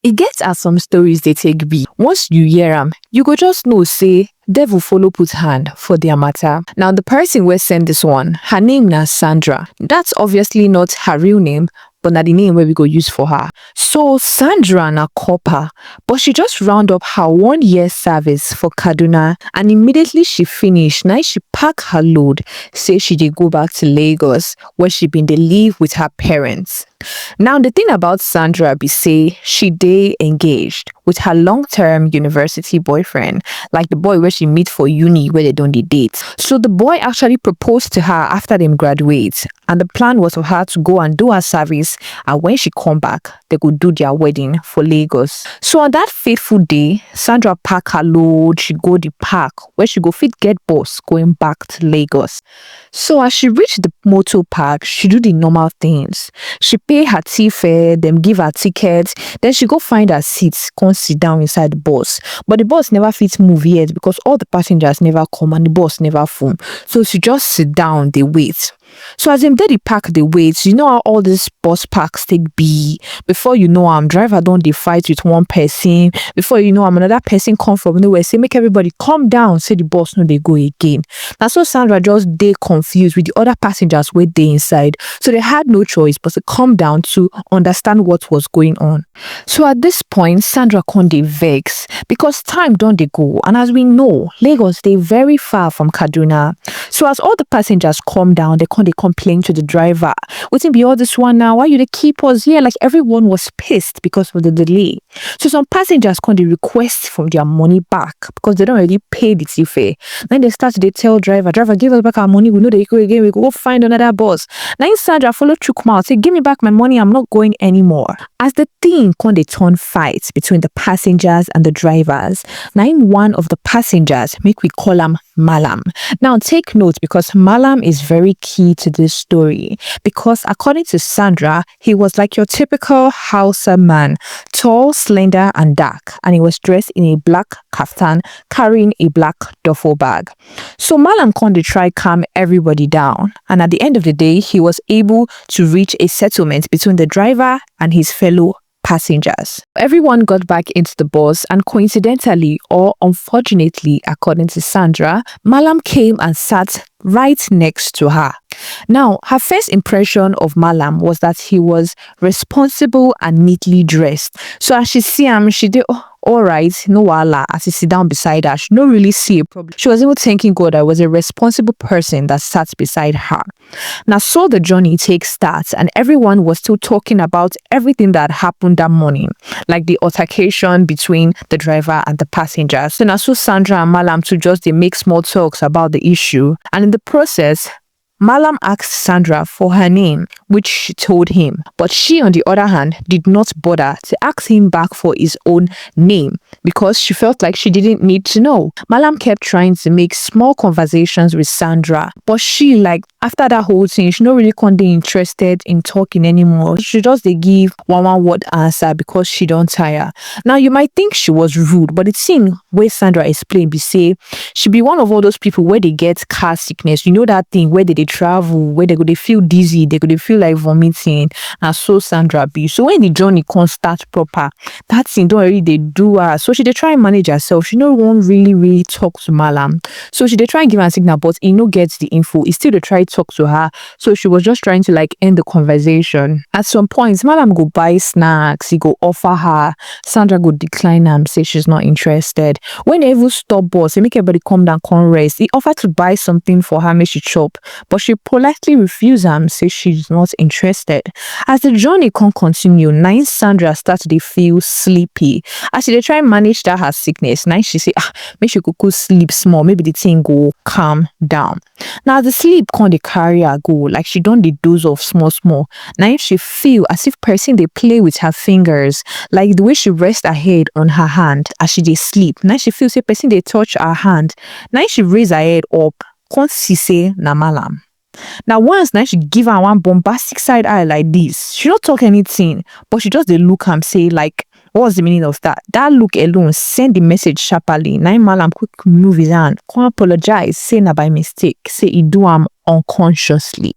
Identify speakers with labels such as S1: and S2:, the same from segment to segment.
S1: E get as some stories dey take be. Once you hear am, you go just know say devil follow put hand for their matter. Now the person wey send this one, her name na Sandra. That's obviously not her real name, but na the name wey we go use for her. So Sandra na copper, but she just round up her 1 year service for Kaduna, and immediately she finish, na she pack her load, say she dey go back to Lagos where she been dey live with her parents. Now the thing about Sandra be say she dey engaged with her long-term university boyfriend, like the boy where she meet for uni where they don dey date. So the boy actually proposed to her after them graduate, and the plan was for her to go and do her service, and when she come back, they could do their wedding for Lagos. So on that fateful day, Sandra pack her load, she go the park where she go fit get bus going back to Lagos. So as she reached the motor park, she do the normal things. She pay her fare, them give her tickets, then she go find her seats, come sit down inside the bus. But the bus never fit move yet because all the passengers never come and the bus never full. So she just sit down, they wait. So as them dey park they wait, you know how all these bus parks take be. Before you know driver don't dey fight with one person. Before you know another person come from nowhere, say make everybody calm down, say the bus no they go again. Now so Sandra just dey confused with the other passengers wey dey inside. So they had no choice but to calm down to understand what was going on. So at this point, Sandra con dey vex because time don't dey go, and as we know, Lagos dey very far from Kaduna. So as all the passengers calm down, they complain to the driver. Wetin be all this one now? Why you dey keep us here? Like everyone was pissed because of the delay. So some passengers dey request from their money back because they don't already pay the fare. Then they start to tell driver, give us back our money. We know they go again. We go find another bus. Now Sandra follow chook mouth, say give me back my money. I'm not going anymore. As the thing dey turn fight between the passengers and the drivers, now one of the passengers, make we call him Malam. Now take note because Malam is very key to this story, because according to Sandra, he was like your typical Hausa man, tall, slender and dark, and he was dressed in a black kaftan carrying a black duffel bag. So Malam dey try calm everybody down, and at the end of the day, he was able to reach a settlement between the driver and his fellow passengers. Everyone got back into the bus, and coincidentally or unfortunately, according to Sandra, Malam came and sat right next to her. Now, her first impression of Malam was that he was responsible and neatly dressed. So as she see him, she did, all right, no wala. As he sit down beside her, she don't really see a problem. She was even thanking God I was a responsible person that sat beside her. Now, so the journey takes starts, and everyone was still talking about everything that happened that morning, like the altercation between the driver and the passengers. So now, so Sandra and Malam to just they make small talks about the issue, and in the process, Malam asked Sandra for her name, which she told him, but she, on the other hand, did not bother to ask him back for his own name because she felt like she didn't need to know. Malam kept trying to make small conversations with Sandra, but she, like, after that whole thing, she not really interested in talking anymore. She just they give one word answer because she don't tire. Now, you might think she was rude, but the thing where Sandra explained be say she be one of all those people where they get car sickness. You know that thing where they travel, where they feel dizzy, they feel like vomiting, and so Sandra be. So when the journey can't start proper, that thing don't already they do her. So she they try and manage herself. She no one really talk to Malam. So she they try and give her a signal, but he no gets the info. He still they try to talk to her. So she was just trying to like end the conversation. At some point, Malam go buy snacks, he go offer her. Sandra go decline and say she's not interested. When they even stop bus, they make everybody come down, come rest. He offered to buy something for her, make she chop, but she politely refused and say she's not interested. As the journey can continue, now Sandra starts to feel sleepy. As she try and manage that her sickness, now she say, make she go sleep small, maybe the thing go calm down. Now the sleep can't carry her go, like she don't the dose of small. Now she feel as if person they play with her fingers, like the way she rest her head on her hand as she dey sleep. Now she feels say person they touch her hand. Now she raise her head up, can't see say na Malam. Now once now she give her one bombastic side eye like this. She don't talk anything, but she just dey look and say like, what's the meaning of that? That look alone send the message sharply. Now Malam quick move his hand, come apologize, say na by mistake, say he do am unconsciously.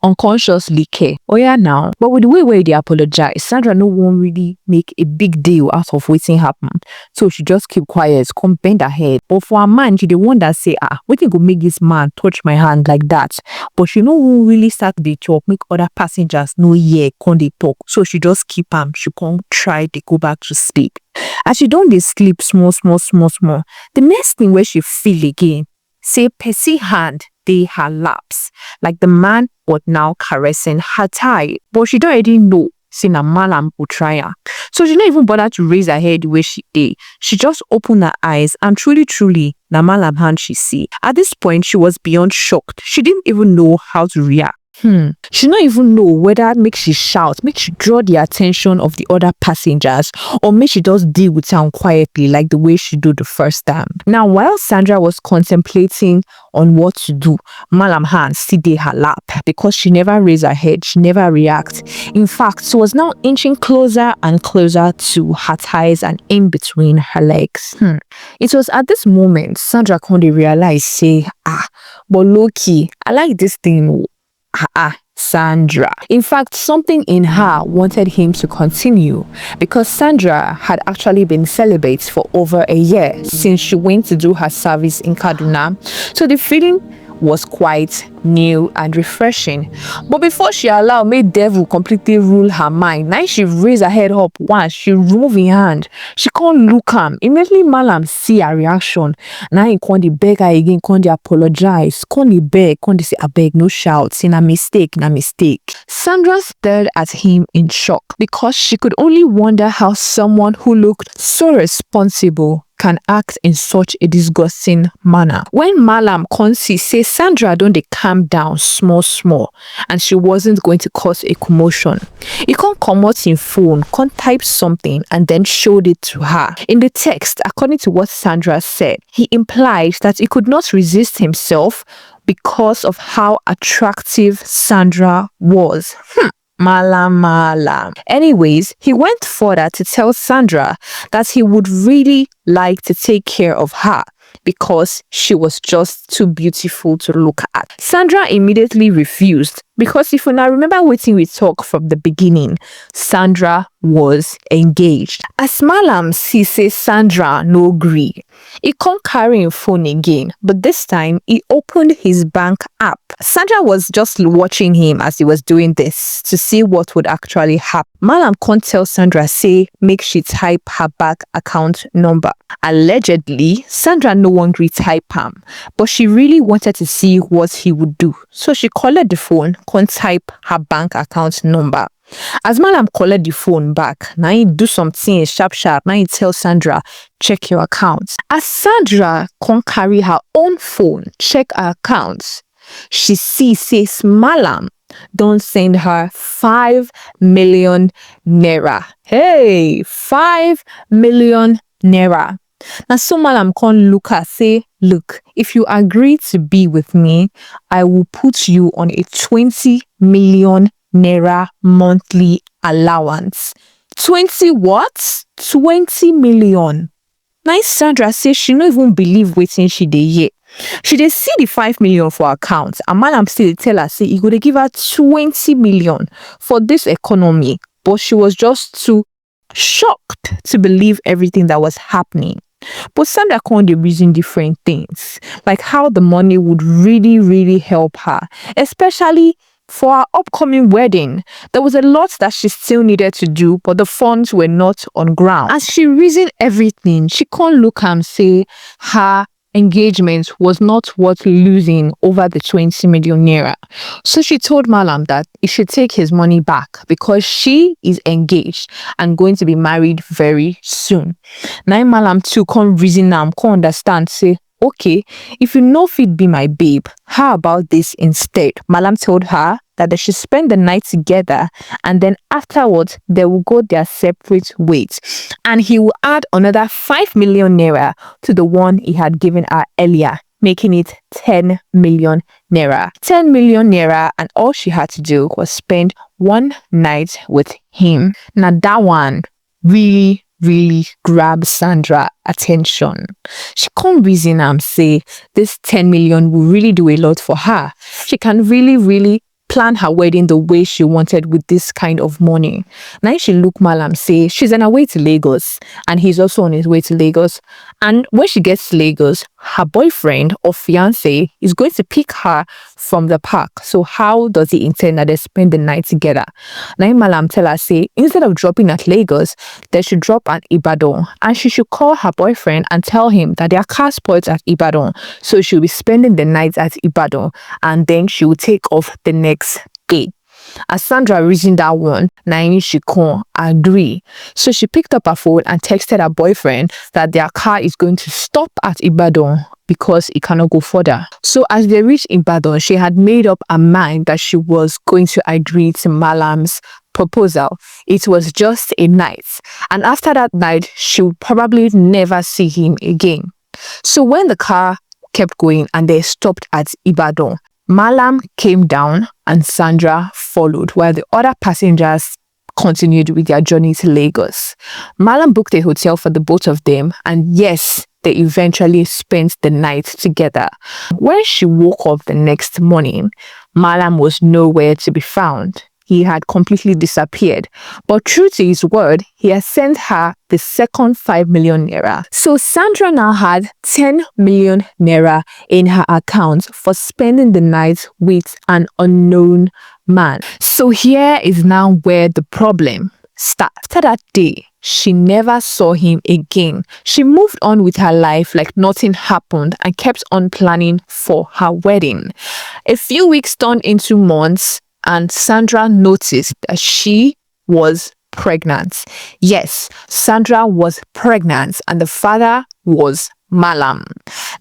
S1: unconsciously care. Oh yeah now. But with the way where they apologize, Sandra no one really make a big deal out of waiting happen. So she just keep quiet, come bend her head. But for her man, she the one that say, wetin go make this man touch my hand like that. But she no one really start the talk, make other passengers no hear, come they talk. So she just keep she can't try to go back to sleep. As she don't dey sleep small. The next thing where she feel again, say Percy hand dey her laps, like the man was now caressing her thigh. But she don't already know, say na Malam go try her. So she not even bother to raise her head the way she did. She just opened her eyes and truly, na Malam hand she see. At this point, she was beyond shocked. She didn't even know how to react. She not even know whether make she shout, make she draw the attention of the other passengers, or make she just deal with her quietly like the way she do the first time. Now, while Sandra was contemplating on what to do, Malam hand still dey her lap because she never raised her head, she never react. In fact, she was now inching closer and closer to her thighs and in between her legs. It was at this moment Sandra couldn't realize, say, but low-key, I like this thing. Sandra. In fact, something in her wanted him to continue because Sandra had actually been celibate for over a year since she went to do her service in Kaduna. So the feeling was quite new and refreshing. But before she allowed May Devil completely rule her mind, now she raised her head up once, she remove her hand. She can't look him. Immediately Malam see her reaction. Now he can't beg her again, can't apologize, can't beg, can't say, I beg, no shout, say na mistake. Sandra stared at him in shock because she could only wonder how someone who looked so responsible can act in such a disgusting manner. When Malam Konsi say Sandra don't they calm down small and she wasn't going to cause a commotion, he can't come out in phone, can't type something and then showed it to her. In the text, according to what Sandra said, he implied that he could not resist himself because of how attractive Sandra was. Malam. Anyways, he went further to tell Sandra that he would really like to take care of her because she was just too beautiful to look at. Sandra immediately refused because if you now remember what we talked from the beginning, Sandra was engaged. As Malam see say Sandra no agree, he can't carry him phone again, but this time he opened his bank app. Sandra was just watching him as he was doing this to see what would actually happen. Malam can't tell Sandra say make she type her bank account number. Allegedly, Sandra no longer type him, but she really wanted to see what he would do. So she called the phone, can't type her bank account number. As Malam called the phone back, now he do something sharp. Now he tell Sandra, check your accounts. As Sandra can't carry her own phone, check her accounts, she says Malam don't send her 5 million naira. Hey, 5 million naira. Now so Malam can't look at say, look, if you agree to be with me, I will put you on a 20 million naira monthly allowance. 20 what? 20 million. Now Sandra says she don't even believe waiting she dey hear. She dey see the 5 million for her account and Malam still tell her say he go dey give her 20 million for this economy, but she was just too shocked to believe everything that was happening. But Sandra can't reason different things, like how the money would really help her, especially for her upcoming wedding. There was a lot that she still needed to do, but the funds were not on ground. As she reasoned everything, she can't look and say her engagement was not worth losing over the 20 million naira. So she told Malam that he should take his money back because she is engaged and going to be married very soon. Now Malam too can't reason now, can't understand, say, okay, if you know fit be my babe, how about this instead? Malam told her that they should spend the night together and then afterwards they will go their separate ways. And he will add another 5 million naira to the one he had given her earlier, making it 10 million naira. 10 million naira, and all she had to do was spend one night with him. Now that one really grab Sandra attention. She can't reason and say this 10 million will really do a lot for her. She can really plan her wedding the way she wanted with this kind of money. Now she look Malam say she's on her way to Lagos and he's also on his way to Lagos. And when she gets to Lagos, her boyfriend or fiance is going to pick her from the park. So how does he intend that they spend the night together? Now Malam tell her say instead of dropping at Lagos, they should drop at Ibadan and she should call her boyfriend and tell him that their car spoiled at Ibadan. So she'll be spending the night at Ibadan and then she will take off the next day. As Sandra reasoned that one, Naomi she can't agree. So she picked up her phone and texted her boyfriend that their car is going to stop at Ibadan because it cannot go further. So as they reached Ibadan, she had made up her mind that she was going to agree to Malam's proposal. It was just a night. And after that night, she would probably never see him again. So when the car kept going and they stopped at Ibadan, Malam came down and Sandra followed while the other passengers continued with their journey to Lagos. Malam booked a hotel for the both of them and yes, they eventually spent the night together. When she woke up the next morning, Malam was nowhere to be found. He had completely disappeared. But true to his word, he had sent her the second 5 million naira. So Sandra now had 10 million naira in her account for spending the night with an unknown man. So here is now where the problem starts. After that day, she never saw him again. She moved on with her life like nothing happened and kept on planning for her wedding. A few weeks turned into months, and Sandra noticed that she was pregnant. Yes, Sandra was pregnant and the father was Malam.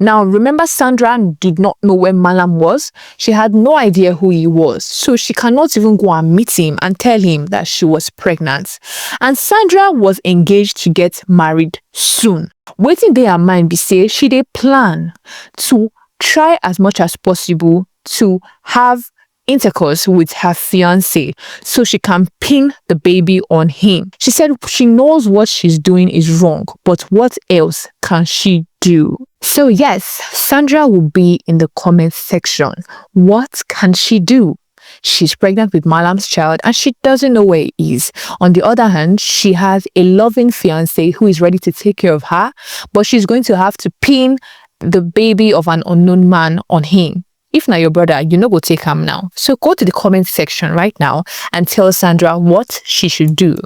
S1: Now, remember, Sandra did not know where Malam was. She had no idea who he was. So she cannot even go and meet him and tell him that she was pregnant. And Sandra was engaged to get married soon. Waiting there her mind be say she did plan to try as much as possible to have intercourse with her fiance so she can pin the baby on him. She said she knows what she's doing is wrong, but what else can she do? So yes, Sandra will be in the comment section. What can she do? She's pregnant with Malam's child and she doesn't know where he is. On the other hand, she has a loving fiance who is ready to take care of her, but she's going to have to pin the baby of an unknown man on him. If not your brother, you know go take him now. So go to the comment section right now and tell Sandra what she should do.